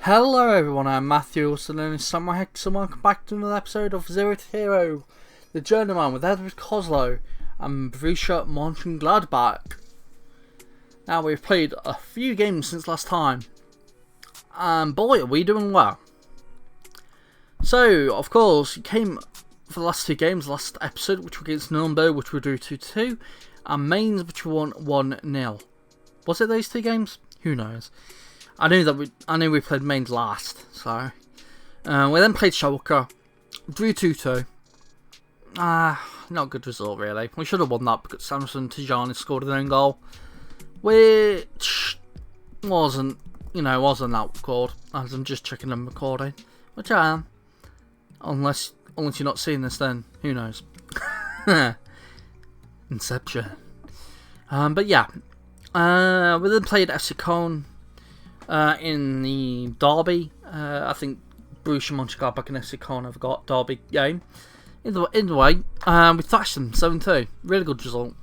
Hello everyone, I'm Matthew, also known as SamuraiHex, and welcome back to another episode of Zero to Hero, the Journeyman with Edward Kozlow and Borussia Mönchengladbach. Now, we've played a few games since last time, and boy, are we doing well. So, of course, you came for the last two games, last episode, which were against Nuremberg, which we drew 2-2, and Mainz, which we won 1-0. Was it those two games? Who knows? I knew we played Mainz last, so we then played Schalke, drew 2-2. Not a good result really. We should have won that because Samson Tijani scored an own goal, which wasn't that good. As I'm just checking I'm recording, which I am, unless you're not seeing this, then who knows? Inception. But yeah, we then played FC Köln. In the derby, I think Borussia Mönchengladbach and FC Köln have got derby game. Either way, we thrashed them 7-2. Really good result.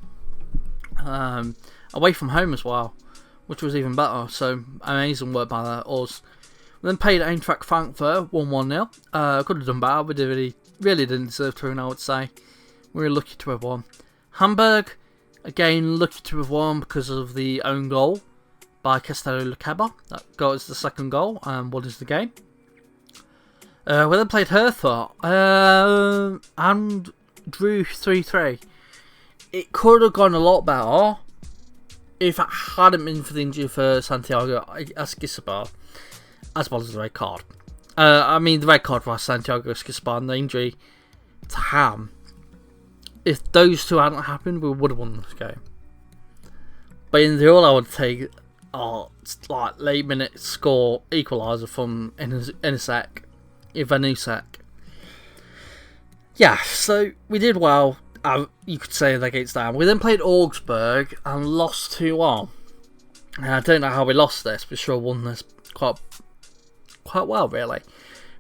Away from home as well, which was even better. So amazing work by us. We then played Eintracht Frankfurt 1-0. Could have done better. We really didn't deserve to win, I would say. We were lucky to have won. Hamburg, again lucky to have won because of the own goal by Castello Lukeba. That got us the second goal and won us the game. We then played Hertha and drew 3-3. It could have gone a lot better if it hadn't been for the injury for Santiago Esquisabar, as well as the red card. The red card for Santiago Esquisabar and the injury to Ham. If those two hadn't happened, we would have won this game. But in the all, I would take like late minute score equaliser from Ivanusek. Yeah, so we did well. You could say against them. We then played Augsburg and lost 2-1. I don't know how we lost this, but sure won this quite well, really.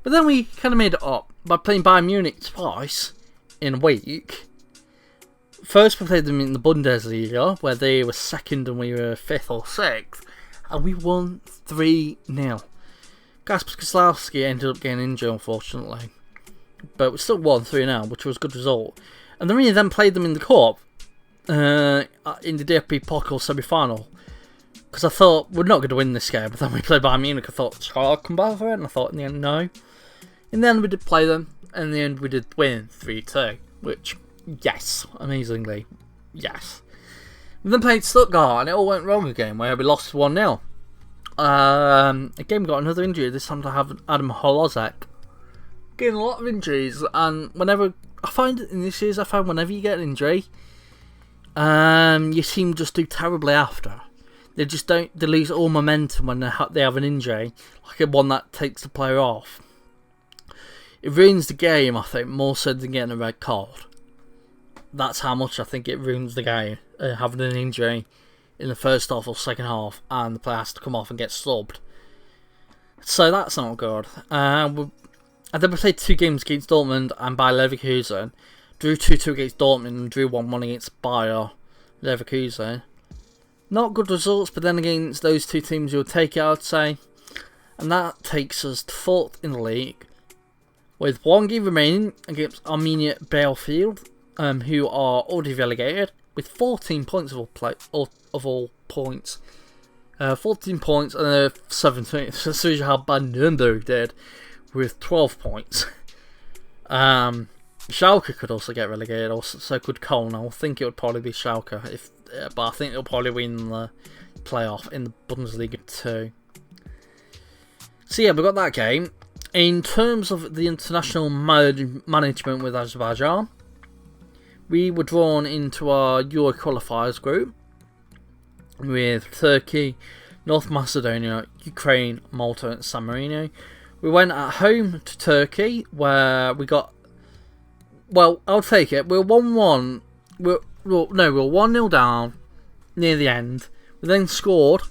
But then we kind of made it up by playing Bayern Munich twice in a week. First, we played them in the Bundesliga, where they were second and we were 5th or 6th, and we won 3-0. Kasper Koslowski ended up getting injured, unfortunately, but we still won 3-0, which was a good result. And then we then played them in the cup, in the DFB Pokal semi-final, because I thought we're not going to win this game. But then we played Bayern Munich. I thought, shall I come back for it? And I thought, in the end, no. In the end, we did play them, and in the end, we did win 3-2, which, yes, amazingly, yes. We then played Stuttgart, and it all went wrong again, where we lost 1-0. Again, we got another injury, this time to have Adam Holozek. Getting a lot of injuries, and whenever whenever you get an injury, your team just do terribly after. They lose all momentum when they have an injury, like one that takes the player off. It ruins the game, I think, more so than getting a red card. That's how much I think it ruins the game, having an injury in the first half or second half, and the player has to come off and get subbed. So that's not good. And then we played 2 games against Dortmund and Bayer Leverkusen. Drew 2-2 against Dortmund and drew 1-1 against Bayer Leverkusen. Not good results, but then against those two teams you'll take it, I'd say. And that takes us to 4th in the league, with 1 game remaining against Arminia Bielefeld, who are already relegated, with 14 points of all points. 14 points, and they're 17th. So it shows you how bad Nuremberg did, with 12 points. Schalke could also get relegated, also so could Köln. I think it would probably be Schalke, but I think they'll probably win the playoff in the Bundesliga too. So yeah, we got that game. In terms of the international management with Azerbaijan, we were drawn into our Euro qualifiers group with Turkey, North Macedonia, Ukraine, Malta and San Marino. We went at home to Turkey, where we got... Well, I'll take it. We were 1-1. We were 1-0 down near the end. We then scored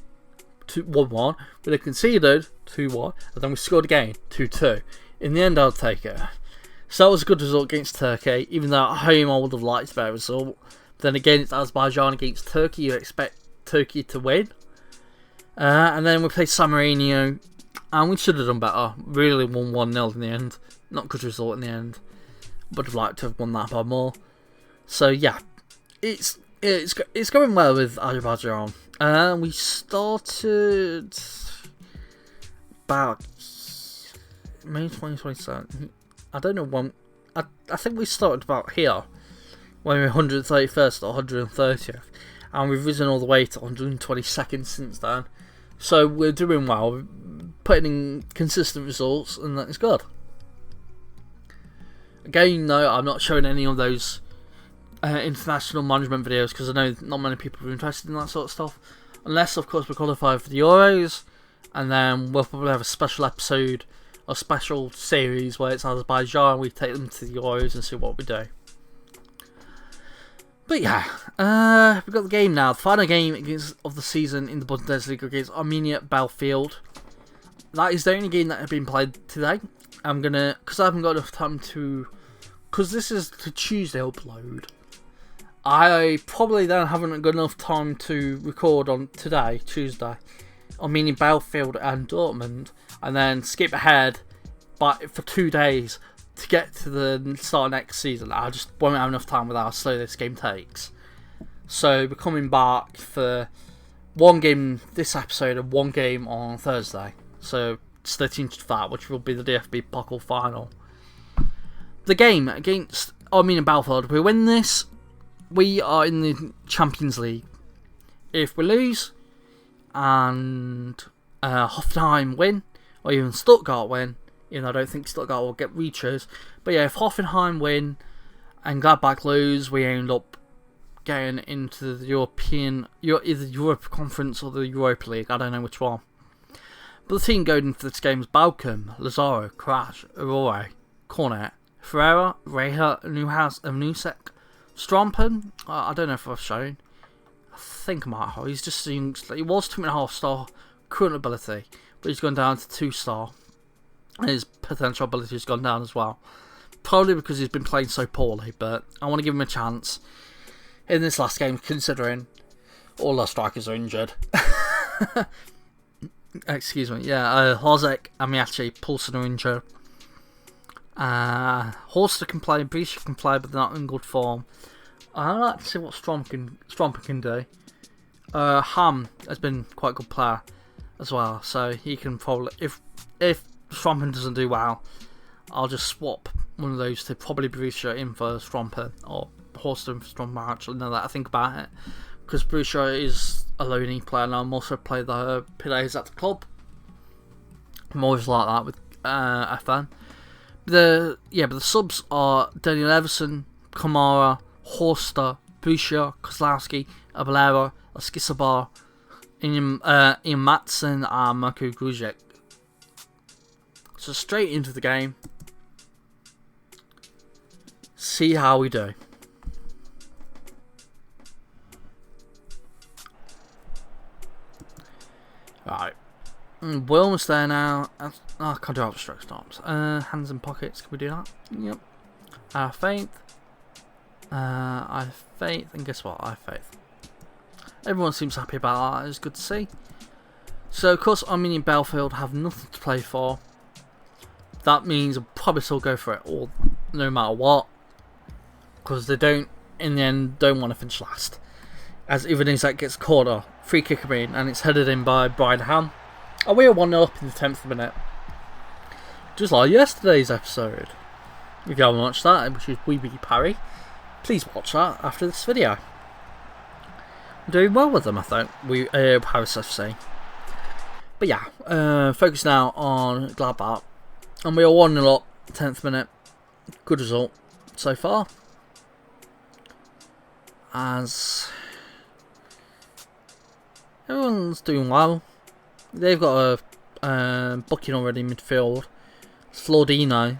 1-1. We then conceded 2-1. And then we scored again 2-2. In the end, I'll take it. So that was a good result against Turkey. Even though at home I would have liked a better result. But then again, it's Azerbaijan against Turkey. You expect Turkey to win. And then we played San Marino And we should have done better. Really won 1-0 in the end. Not a good result in the end. Would have liked to have won that by more. So yeah, it's going well with Azerbaijan. We started about May 2027. I don't know when. I think we started about here when we were 131st or 130th, and we've risen all the way to 122nd since then. So we're doing well. We're putting in consistent results, and that is good. Again, though, I'm not showing any of those international management videos because I know not many people are interested in that sort of stuff. Unless, of course, we qualify for the Euros, and then we'll probably have a special episode, a special series where it's Azerbaijan. We take them to the Euros and see what we do. But yeah, we've got the game now. The final game of the season in the Bundesliga against Arminia Bielefeld. That is the only game that has been played today. I'm gonna, because I haven't got enough time to, because this is the Tuesday upload. I probably then haven't got enough time to record on today, Tuesday, Arminia Bielefeld and Dortmund, and then skip ahead, but for 2 days to get to the start of next season. I just won't have enough time with how slow this game takes. So we're coming back for one game this episode and one game on Thursday. So stay tuned to that, which will be the DFB Pokal final. The game against Arminia Bielefeld, we win this, we are in the Champions League. If we lose and Hoffenheim win, or even Stuttgart win, even though I don't think Stuttgart will get reaches, but yeah, if Hoffenheim win and Gladbach lose, we end up getting into the either Europa Conference or the Europa League. I don't know which one. But the team going for this game is Balcom, Lazaro, Crash, Aurore, Cornet, Ferreira, Reha, Newhouse, and Nusek. Strompen, I don't know if I've shown. I think I might have. He's just seeing, he was 2.5 star current ability, but he's gone down to 2 star. And his potential ability has gone down as well. Probably because he's been playing so poorly, but I want to give him a chance in this last game, considering all our strikers are injured. Excuse me, yeah, Hozek, Amiachi, Poulsen are injured. Horster can play, Brisha can play, but they're not in good form. I'd like to see what Stromper can do. Ham has been quite a good player as well, so he can probably, if Stromper doesn't do well, I'll just swap one of those to probably Brisha in for Stromper, or Horster for Stromper, actually, now that I think about it. Because Borussia is a loanee player, and I'm also play the players at the club. I'm always like that with FN. But the subs are Daniel Everson, Kamara, Horster, Borussia, Kozlowski, Abelera, Skisabar, Ian Matson, and Marko Grujic. So straight into the game. See how we do. Right, we're almost there now. I can't do abstract stops. Hands in pockets, can we do that? Yep. I have faith. I have faith, and guess what? I have faith. Everyone seems happy about that, it's good to see. So, of course, Arminia Bielefeld have nothing to play for. That means I'll probably still go for it all, no matter what. Because they don't, in the end, don't want to finish last. As Ivanizek gets corner, free kick in, and it's headed in by Brian Ham. And we are 1-0 up in the 10th minute. Just like yesterday's episode. If you haven't watched that, which is We Beat Parry, please watch that after this video. I'm doing well with them, I think. Paris FC. But yeah, focus now on Gladbach. And we are 1-0 up, 10th minute. Good result so far. As everyone's doing well. They've got a booking already in midfield. Flordlino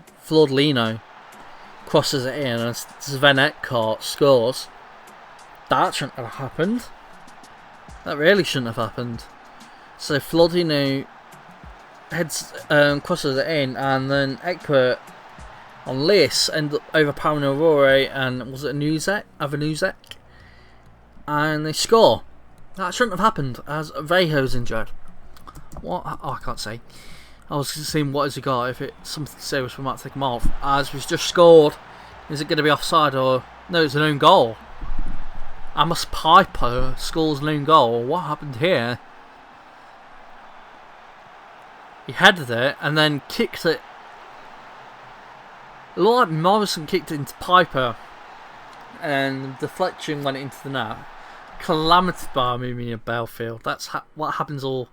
crosses it in and Sven Eckhart scores. That shouldn't have happened. That really shouldn't have happened. So Flordlino crosses it in, and then Eckhart on Liss end up overpowering Aurore and was it Avanuzek? And they score. That shouldn't have happened as Vejo's injured. What? Oh, I can't say. I was seeing what has he got. If it's something serious, we might take him off. As we've just scored, is it going to be offside or no? It's an own goal. Amos Piper scores an own goal. What happened here? He headed it and then kicked it. It looked like Morrison kicked it into Piper, and the deflection went into the net. Calamity by Mumia Belfield. That's what happens all.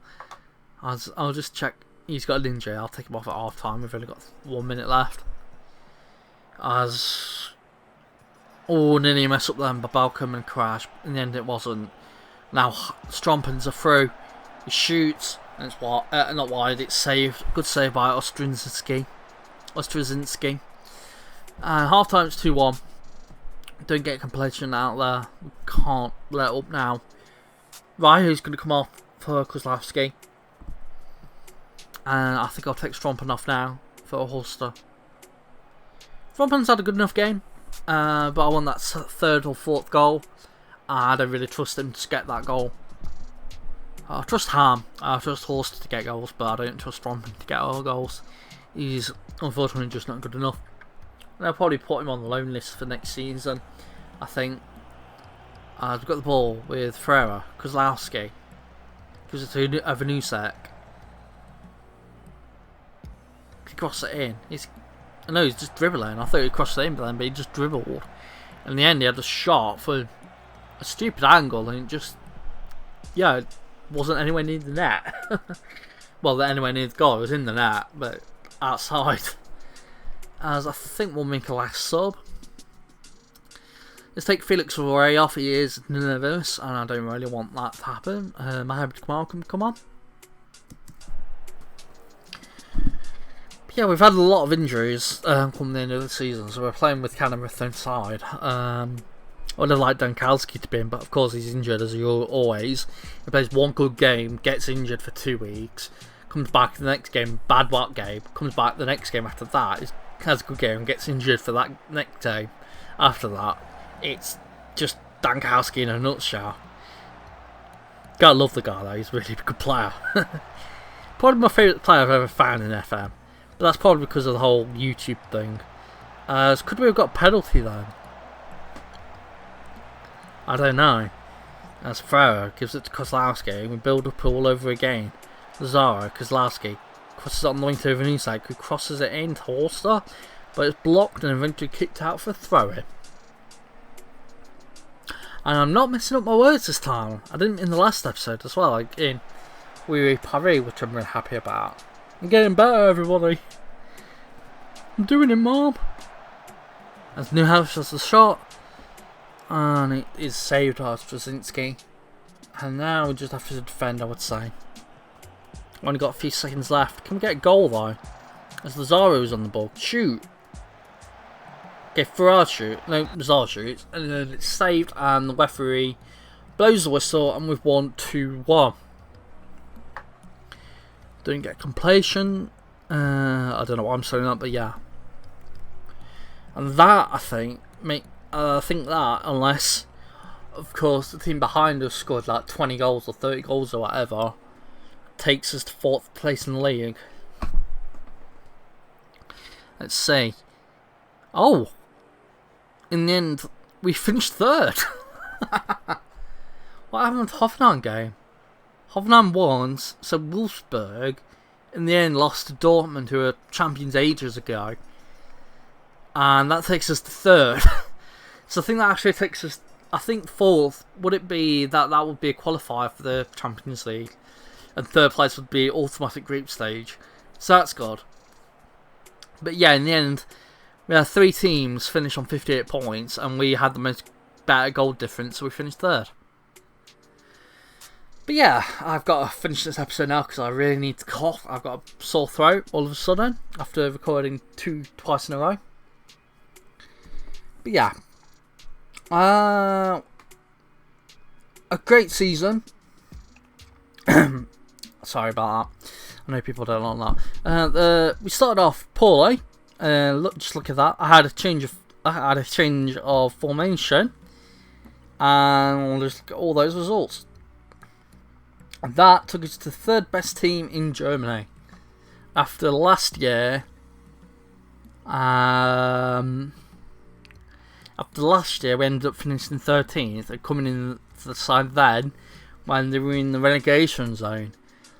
I'll just check. He's got an injury. I'll take him off at half time. We've only got 1 minute left. Nearly messed up then, but Balcom and crash. In the end, it wasn't. Now Strompens are through. He shoots, and it's not wide. It's saved. Good save by Ostrazinski. Half time it's 2-1. Don't get completion out there. We can't let up now. Ryo's going to come off for Kozlowski. And I think I'll take Strompen off now for Holster. Strompen's had a good enough game. But I want that third or fourth goal. I don't really trust him to get that goal. I trust Ham. I trust Holster to get goals. But I don't trust Strompen to get all goals. He's unfortunately just not good enough. And I'll probably put him on the loan list for next season. I think. We've got the ball with Ferreira, Kozlowski. Gives it to Avanusek. He crossed it in. He's just dribbling. I thought he crossed it in, but he just dribbled. In the end, he had a shot for a stupid angle, and it wasn't anywhere near the net. Well, anywhere near the goal. It was in the net, but outside. As I think we'll make a last sub. Let's take Felix Roy off. He is nervous, and I don't really want that to happen. Mohamed Kamal can come on. But yeah, we've had a lot of injuries come the end of the season, so we're playing with Canada inside. I would have liked Dankowski to be in, but of course he's injured as he always. He plays one good game, gets injured for 2 weeks, comes back the next game, bad whack game, comes back the next game after that, has a good game, gets injured for that next game. After that, it's just Dankowski in a nutshell. Gotta love the guy though, he's a really good player. Probably my favourite player I've ever found in FM. But that's probably because of the whole YouTube thing. Could we have got a penalty then? I don't know. As Ferreira gives it to Kozlowski, and we build up all over again. Lazaro, Kozlowski, crosses it on the wing to Vanusek, who crosses it in to Holster, but it's blocked and eventually kicked out for a throw-in. And I'm not messing up my words this time. I didn't in the last episode as well, like in Oui Paris, which I'm really happy about. I'm getting better, everybody. I'm doing it, Mom. As Newhouse has the shot. And it is saved by Straczynski. And now we just have to defend, I would say. Only got a few seconds left. Can we get a goal though? As Lazaro's on the ball. Shoot! Okay, Ferrari shoot. No, Lazaro shoots. And then it's saved and the referee blows the whistle and we've won 2-1. Don't get completion. I don't know what I'm saying that, but yeah. And that, I think, that, unless, of course, the team behind us scored like 20 goals or 30 goals or whatever, takes us to 4th place in the league. Let's see. Oh! In the end, we finished 3rd. What happened with the Hoffenheim game? Hoffenheim won, so Wolfsburg, in the end, lost to Dortmund, who were champions ages ago. And that takes us to 3rd. So I think that actually takes us, I think 4th, would it be that would be a qualifier for the Champions League. And 3rd place would be automatic group stage. So that's good. But yeah, in the end, we had 3 teams finish on 58 points, and we had the most better goal difference, so we finished 3rd. But yeah, I've got to finish this episode now because I really need to cough. I've got a sore throat all of a sudden after recording twice in a row. But yeah, a great season. Sorry about that. I know people don't like that. We started off poorly. Just look at that. I had a change of formation, and we'll just look at all those results. And that took us to the 3rd best team in Germany. after last year, we ended up finishing 13th and coming in to the side then when they were in the relegation zone.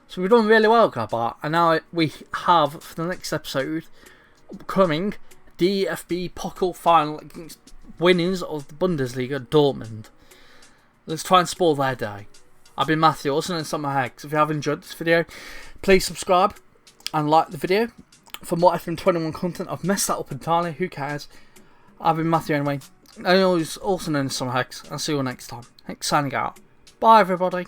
So we've done really well, Gladbach, and now we have, for the next episode, upcoming DFB Pokal final against winners of the Bundesliga, Dortmund. Let's try and spoil their day. I've been Matthew, also known as SamuraiHex. If you have enjoyed this video, please subscribe and like the video. For more FM21 content, I've messed that up entirely, who cares? I've been Matthew anyway, also known as SamuraiHex. I'll see you all next time. Hex signing out. Bye everybody.